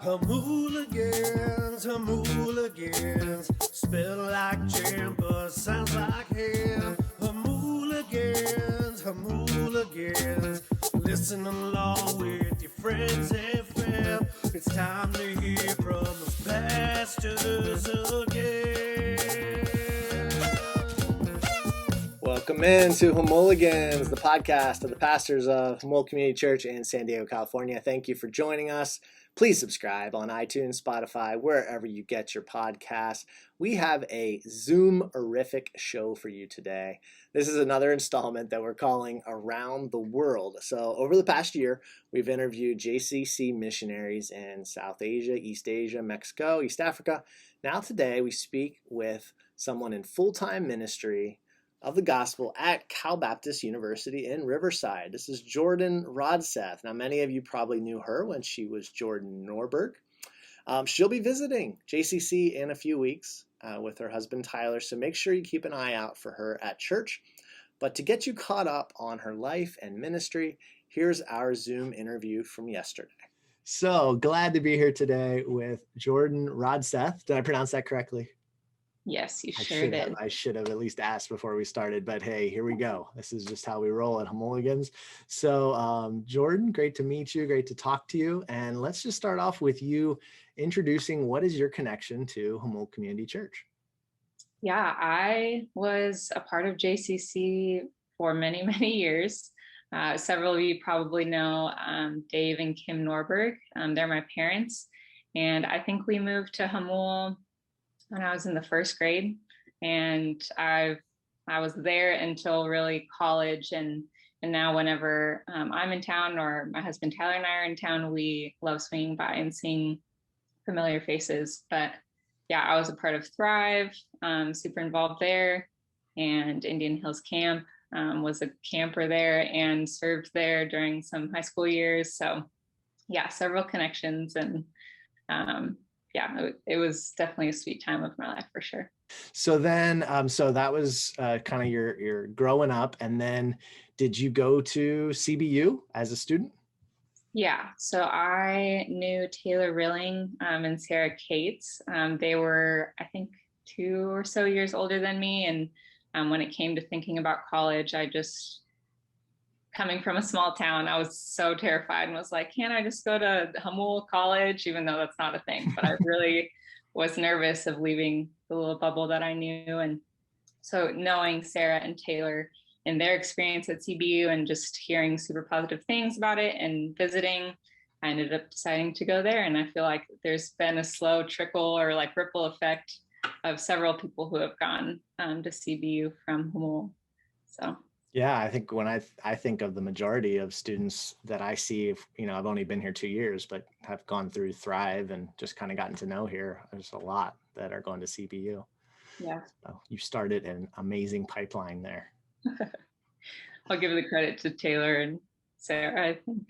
Jamuligans, spell like jam, but sounds like ham. Jamuligans, listen along with your friends and fam. It's time to hear from the pastors again. Welcome into Jamuligans, the podcast of the pastors of Jamul Community Church in San Diego, California. Thank you for joining us. Please subscribe on iTunes, Spotify, wherever you get your podcasts. We have a Zoom-erific show for you today. This is another installment that we're calling Around the World. So over the past year, we've interviewed JCC missionaries in South Asia, East Asia, Mexico, East Africa. Now today we speak with someone in full-time ministry of the gospel at Cal Baptist University in Riverside. This is Jordan Rodseth. Now, many of you probably knew her when she was Jordan Norberg. She'll be visiting JCC in a few weeks with her husband Tyler, so make sure you keep an eye out for her at church. But to get you caught up on her life and ministry, here's our Zoom interview from yesterday. So glad to be here today with Jordan Rodseth. Did I pronounce that correctly? Yes, you sure did. I should have at least asked before we started, but hey, here we go. This is just how we roll at Jamuligans. So Jordan, great to meet you. Great to talk to you. And let's just start off with you introducing what is your connection to Jamul Community Church? Yeah, I was a part of JCC for many, many years. Several of you probably know Dave and Kim Norberg. They're my parents. And I think we moved to Jamul when I was in the first grade, and I was there until really college, and now whenever I'm in town or my husband Tyler and I are in town, we love swinging by and seeing familiar faces. But yeah, I was a part of Thrive, super involved there, and Indian Hills Camp, was a camper there and served there during some high school years. So yeah, several connections, and yeah, it was definitely a sweet time of my life for sure. So then, so that was kind of your growing up, and then did you go to CBU as a student? Yeah, so I knew Taylor Rilling and Sarah Cates. They were, I think, 2 or so years older than me, and when it came to thinking about college, coming from a small town, I was so terrified and was like, can't I just go to Jamul College, even though that's not a thing? But I really was nervous of leaving the little bubble that I knew. And so knowing Sarah and Taylor and their experience at CBU and just hearing super positive things about it and visiting, I ended up deciding to go there. And I feel like there's been a slow trickle or like ripple effect of several people who have gone to CBU from Jamul. So yeah, I think when I think of the majority of students that I see, I've only been here 2 years, but have gone through Thrive and just kind of gotten to know here. There's a lot that are going to CBU. Yeah. So you started an amazing pipeline there. I'll give the credit to Taylor and Sarah, I think.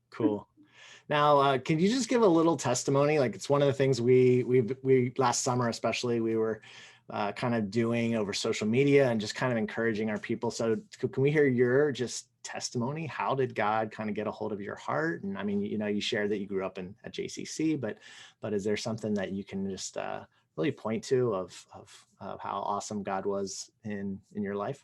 Cool. Now, can you just give a little testimony? Like, it's one of the things we last summer, especially, we were kind of doing over social media and just kind of encouraging our people. So can we hear your just testimony? How did God kind of get a hold of your heart? And I mean, you shared that you grew up at JCC, but is there something that you can just really point to of how awesome God was in your life?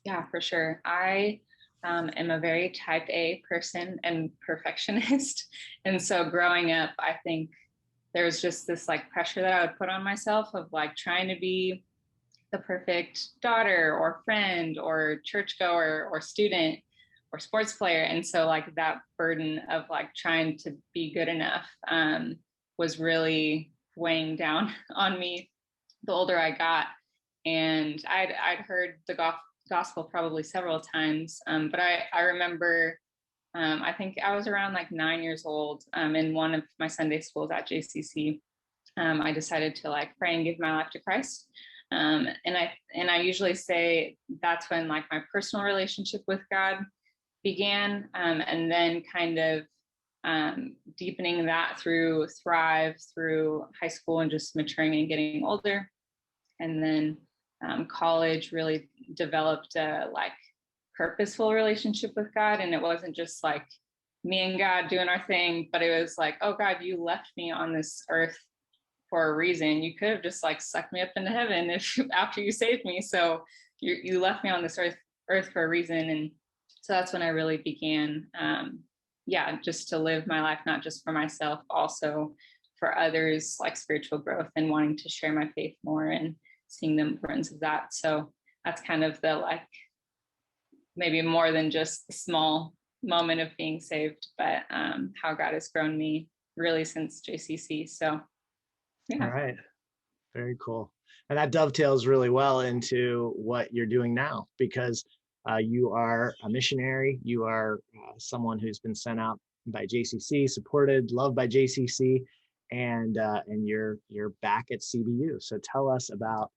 Yeah, for sure. I am a very type A person and perfectionist. And so growing up, I think there was just this like pressure that I would put on myself of like trying to be the perfect daughter or friend or churchgoer or student or sports player. And so like that burden of like trying to be good enough was really weighing down on me the older I got. And I'd heard the gospel probably several times, but I remember I think I was around like 9 years old in one of my Sunday schools at JCC. I decided to like pray and give my life to Christ. And I usually say that's when like my personal relationship with God began, and then kind of deepening that through Thrive, through high school, and just maturing and getting older. And then college really developed a like purposeful relationship with God. And it wasn't just like me and God doing our thing, but it was like, oh God, you left me on this earth for a reason. You could have just like sucked me up into heaven if after you saved me. So you left me on this earth for a reason. And so that's when I really began, just to live my life, not just for myself, also for others, like spiritual growth and wanting to share my faith more and seeing the importance of that. So that's kind of the like, maybe more than just the small moment of being saved, but how God has grown me really since JCC. So All right. Very cool. And that dovetails really well into what you're doing now, because you are a missionary. You are someone who's been sent out by JCC, supported, loved by JCC, and you're back at CBU. So tell us about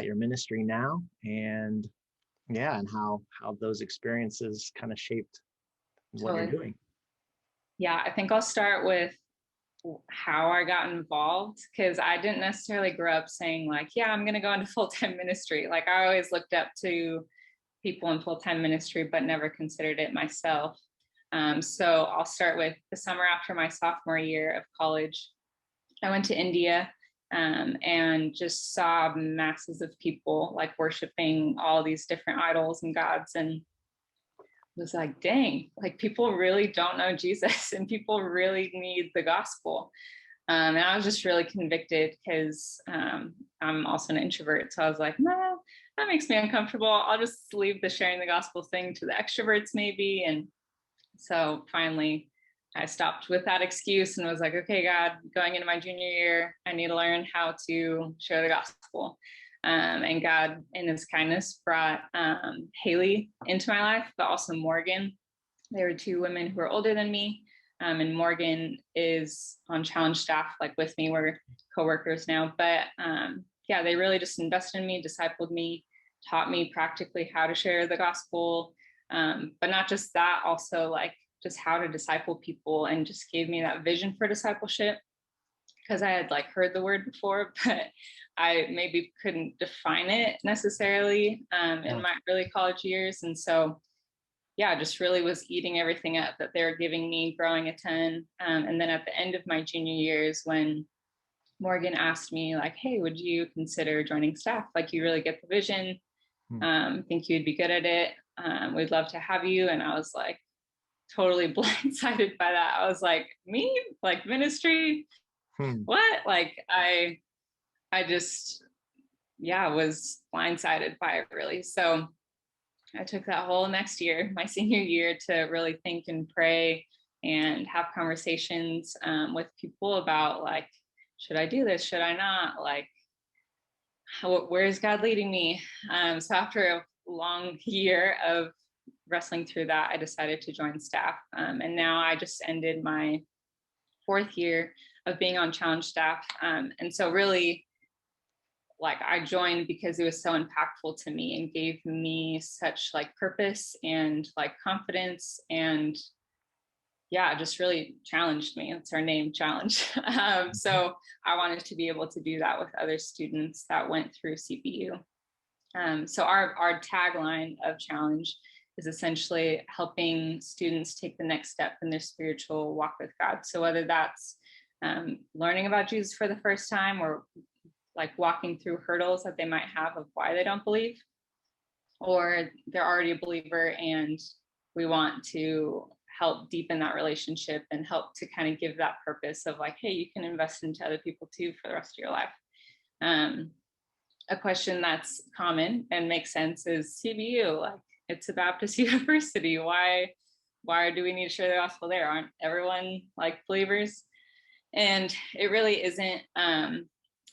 your ministry now, and and how those experiences kind of shaped what you're doing. Yeah, I think I'll start with how I got involved, because I didn't necessarily grow up saying like, yeah, I'm going to go into full-time ministry. Like I always looked up to people in full-time ministry, but never considered it myself. So I'll start with the summer after my sophomore year of college. I went to India and just saw masses of people like worshiping all these different idols and gods, and was like, dang, like people really don't know Jesus and people really need the gospel. And I was just really convicted because I'm also an introvert. So I was like, no, that makes me uncomfortable. I'll just leave the sharing the gospel thing to the extroverts maybe. And so finally I stopped with that excuse and was like, okay, God, going into my junior year, I need to learn how to share the gospel. And God, in his kindness, brought Haley into my life, but also Morgan. They were two women who are older than me. And Morgan is on challenge staff, like with me. We're coworkers now. But they really just invested in me, discipled me, taught me practically how to share the gospel. But not just that, also like just how to disciple people, and just gave me that vision for discipleship, because I had like heard the word before, but I maybe couldn't define it necessarily in my early college years. And so, just really was eating everything up that they were giving me, growing a ton. And then at the end of my junior years, when Morgan asked me like, hey, would you consider joining staff? Like, you really get the vision. Think you'd be good at it. We'd love to have you. And I was like, totally blindsided by that. I was like, me? Like ministry? What? Like I just, was blindsided by it really. So I took that whole next year, my senior year, to really think and pray and have conversations with people about like, should I do this? Should I not? Like, where is God leading me? So after a long year of wrestling through that, I decided to join staff. And now I just ended my 4th year of being on challenge staff. And so really, like, I joined because it was so impactful to me and gave me such like purpose and like confidence, and just really challenged me. That's our name, challenge. So I wanted to be able to do that with other students that went through CBU. So our tagline of challenge is essentially helping students take the next step in their spiritual walk with God. So whether that's learning about Jesus for the first time, or like walking through hurdles that they might have of why they don't believe, or they're already a believer and we want to help deepen that relationship and help to kind of give that purpose of like, hey, you can invest into other people too for the rest of your life. A question that's common and makes sense is CBU, like it's a Baptist university. Why do we need to share the gospel there? Aren't everyone like believers? And it really isn't.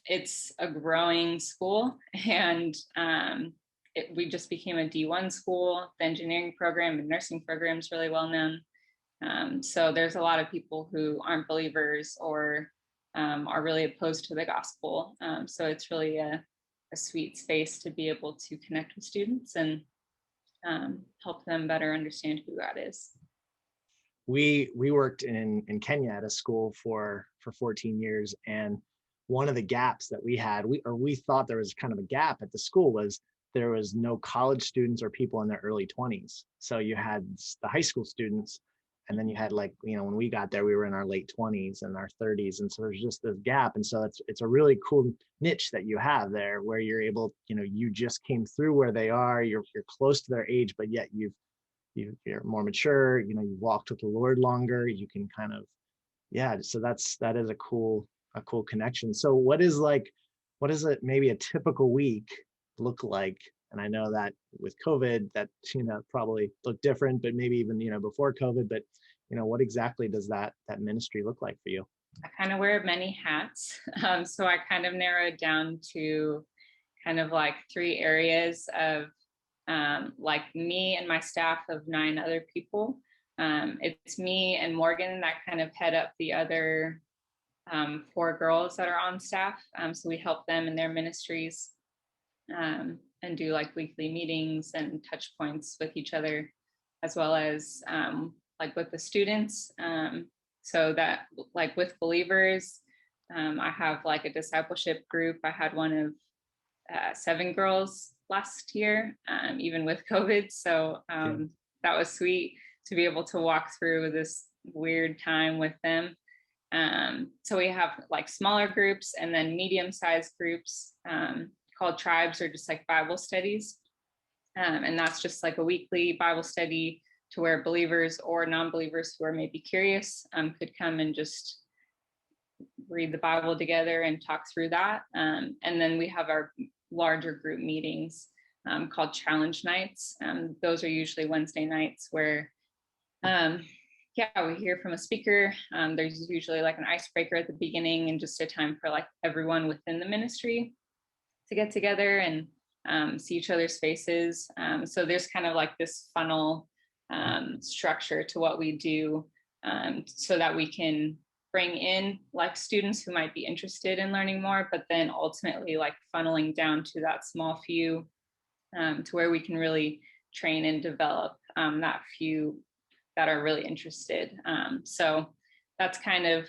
It's a growing school, and we just became a D1 school. The engineering program and nursing program is really well known. So there's a lot of people who aren't believers or are really opposed to the gospel. So it's really a sweet space to be able to connect with students and help them better understand who God is. We worked in Kenya at a school for 14 years, and one of the gaps that we had, we thought there was kind of a gap at the school, was there was no college students or people in their early 20s. So you had the high school students, and then you had like, when we got there, we were in our late 20s and our 30s. And so there's just this gap. And so it's a really cool niche that you have there where you're able, you just came through where they are, you're close to their age, but yet you're more mature, you walked with the Lord longer, you can kind of, yeah. So that is a cool connection. So what is it maybe a typical week look like? And I know that with COVID that, probably looked different, but maybe even, before COVID, but, what exactly does that ministry look like for you? I kind of wear many hats. So I kind of narrowed down to kind of like 3 areas of like me and my staff of 9 other people. It's me and Morgan that kind of head up the other 4 girls that are on staff. So we help them in their ministries and do like weekly meetings and touch points with each other, as well as like with the students. So that like with believers, I have like a discipleship group. I had one of 7 girls last year, even with COVID. So that was sweet to be able to walk through this weird time with them. So we have like smaller groups and then medium-sized groups called tribes, or just like Bible studies. And that's just like a weekly Bible study to where believers or non-believers who are maybe curious could come and just read the Bible together and talk through that. And then we have our larger group meetings called challenge nights. Those are usually Wednesday nights where we hear from a speaker. There's usually like an icebreaker at the beginning and just a time for like everyone within the ministry to get together and see each other's faces. So there's kind of like this funnel structure to what we do, so that we can bring in like students who might be interested in learning more, but then ultimately like funneling down to that small few, to where we can really train and develop that few that are really interested. So that's kind of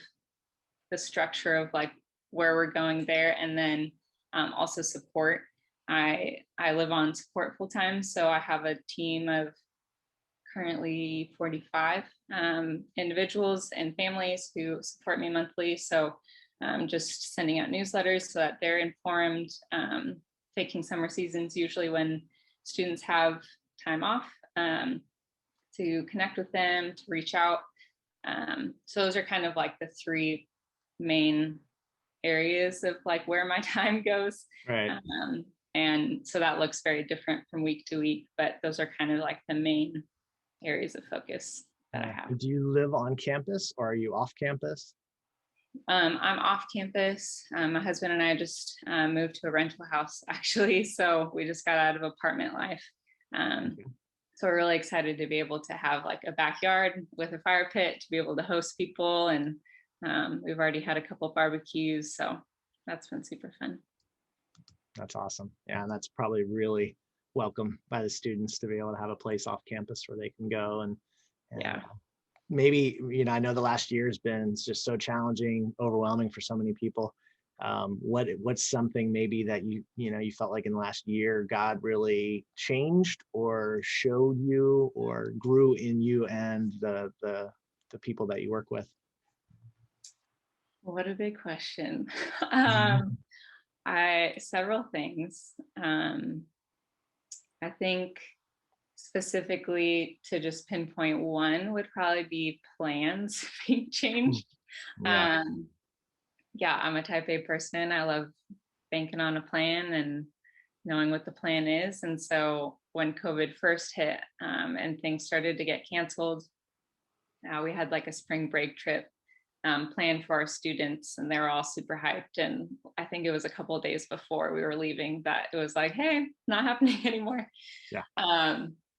the structure of like where we're going there. And then also support. I live on support full time. So I have a team of currently 45 individuals and families who support me monthly. So just sending out newsletters so that they're informed, taking summer seasons, usually when students have time off, to connect with them, to reach out. So those are kind of like the 3 main areas of like where my time goes. Right. And so that looks very different from week to week, but those are kind of like the main areas of focus that I have. Do you live on campus or are you off campus? I'm off campus. My husband and I just moved to a rental house actually. So we just got out of apartment life. So we're really excited to be able to have like a backyard with a fire pit to be able to host people. And we've already had a couple of barbecues. So that's been super fun. That's awesome. Yeah, and that's probably really welcome by the students to be able to have a place off campus where they can go and yeah. Maybe, I know the last year has been just so challenging, overwhelming for so many people. What's something maybe that you felt like in the last year God really changed or showed you or grew in you and the people that you work with? What a big question. Several things. I think specifically to just pinpoint one would probably be plans being changed. Yeah. I'm a type A person. I love banking on a plan and knowing what the plan is. And so when COVID first hit, and things started to get canceled, we had like a spring break trip planned for our students, and they were all super hyped. And I think it was a couple of days before we were leaving that it was like, hey, not happening anymore. Yeah.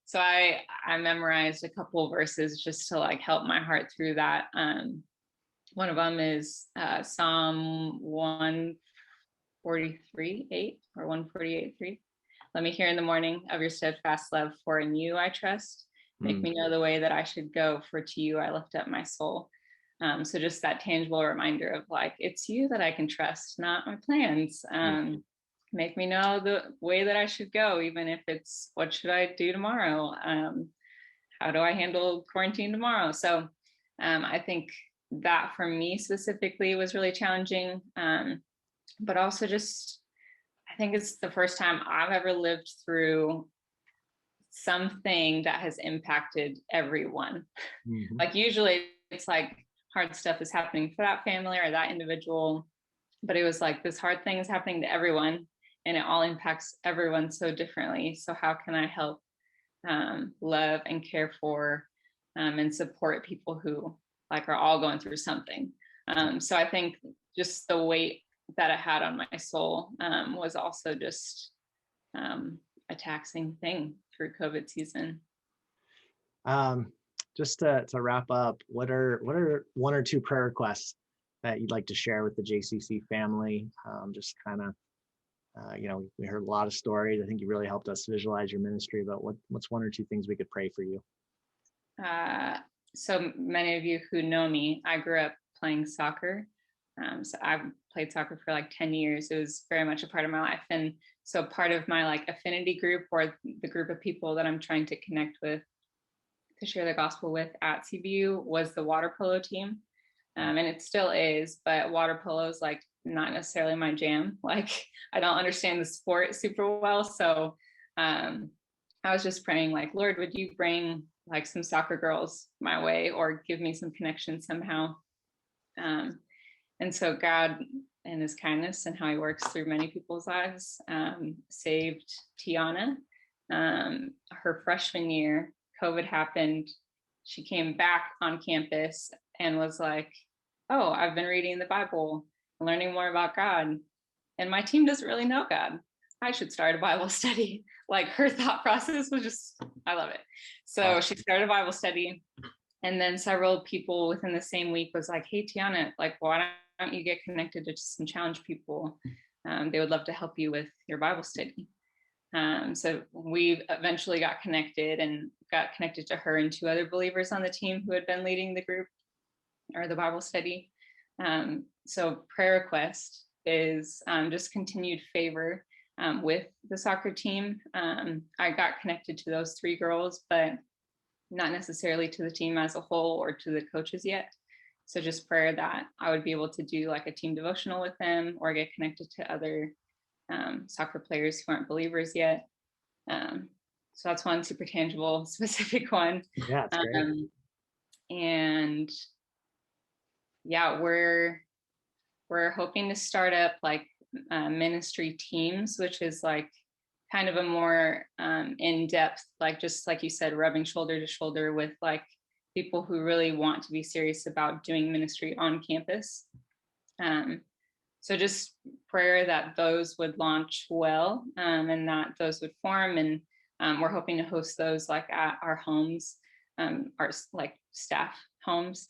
So I memorized a couple of verses just to like help my heart through that. One of them is Psalm 143:8 or 148:3. Let me hear in the morning of your steadfast love, for in you I trust. Make me know the way that I should go, for to you I lift up my soul. So just that tangible reminder of like, it's you that I can trust, not my plans. Make me know the way that I should go, even if it's what should I do tomorrow? how do I handle quarantine tomorrow? So I think that for me specifically was really challenging. But also just, I think it's the first time I've ever lived through something that has impacted everyone. Mm-hmm. Like usually it's like hard stuff is happening for that family or that individual, but it was like this hard thing is happening to everyone and it all impacts everyone so differently. So how can I help love and care for and support people who like are all going through something. So I think just the weight that it had on my soul was also just a taxing thing through COVID season. Just to wrap up, what are one or two prayer requests that you'd like to share with the JCC family? Just kind of, we heard a lot of stories. I think you really helped us visualize your ministry, but what's one or two things we could pray for you? So many of you who know me, I grew up playing soccer. So I've played soccer for like 10 years. It was very much a part of my life. And so part of my like affinity group or the group of people that I'm trying to connect with to share the gospel with at CBU was the water polo team. And it still is, but water polo is like not necessarily my jam. Like I don't understand the sport super well. So I was just praying like, Lord, would you bring like some soccer girls my way or give me some connection somehow? And so God and his kindness and how he works through many people's lives saved Tiana. Her freshman year, COVID happened. She came back on campus and was like, oh, I've been reading the Bible, learning more about God. And my team doesn't really know God. I should start a Bible study. Like her thought process was just, I love it. So she started a Bible study. And then several people within the same week was like, hey, Tiana, like, why don't you get connected to some challenge people? They would love to help you with your Bible study. So we eventually got connected to her and two other believers on the team who had been leading the group or the Bible study. So prayer request is just continued favor with the soccer team. I got connected to those three girls, but not necessarily to the team as a whole or to the coaches yet. So just prayer that I would be able to do like a team devotional with them or get connected to other soccer players who aren't believers yet. So that's one super tangible, specific one. Yeah, that's great. And yeah, we're hoping to start up like ministry teams, which is like kind of a more in-depth, like just like you said, rubbing shoulder to shoulder with like people who really want to be serious about doing ministry on campus. So just prayer that those would launch well and that those would form. And we're hoping to host those like at our homes, our like staff homes,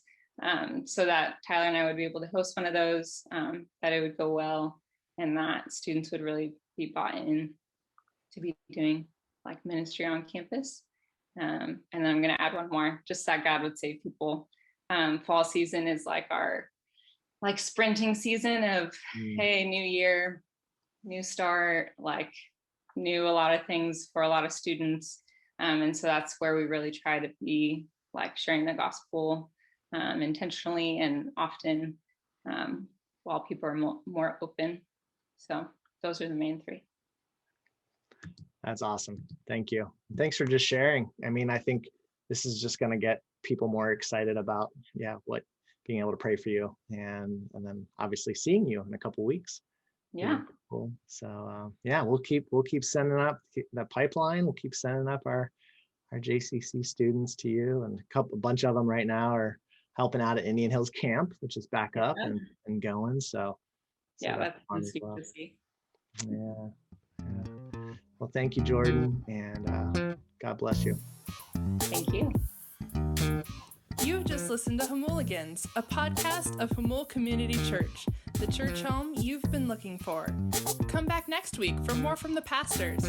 so that Tyler and I would be able to host one of those, that it would go well and that students would really be bought in to be doing like ministry on campus. And then I'm going to add one more, just that God would save people. Fall season is like our like sprinting season of, hey, new year, new start, like a lot of things for a lot of students. And so that's where we really try to be like sharing the gospel intentionally and often while people are more open. So those are the main three. That's awesome. Thank you. Thanks for just sharing. I mean, I think this is just going to get people more excited about, what being able to pray for you and then obviously seeing you in a couple of weeks. Yeah. Cool. So we'll keep sending up that pipeline. We'll keep sending up our JCC students to you, and a bunch of them right now are helping out at Indian Hills Camp, which is back up and going. So that's sweet to see. Yeah. Well, thank you, Jordan, and God bless you. Thank you. You've just listened to Jamuligans, a podcast of Jamul Community Church, the church home you've been looking for. Come back next week for more from the pastors.